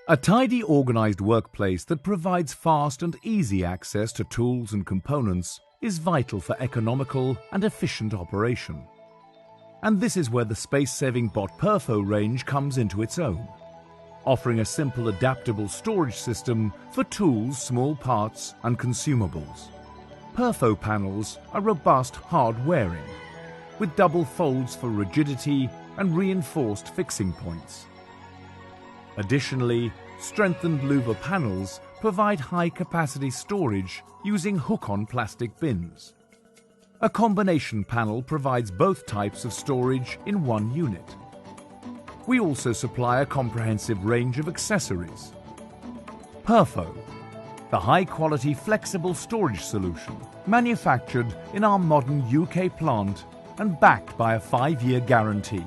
A tidy, organized workplace that provides fast and easy access to tools and components is vital for economical and efficient operation. And this is where the space-saving Bott Perfo range comes into its own, offering a simple adaptable storage system for tools, small parts and consumables. Perfo panels are robust, hard-wearing, with double folds for rigidity and reinforced fixing points. Additionally, strengthened louver panels provide high-capacity storage using hook-on plastic bins. A combination panel provides both types of storage in one unit. We also supply a comprehensive range of accessories. Perfo, the high-quality flexible storage solution, manufactured in our modern UK plant and backed by a 5-year guarantee.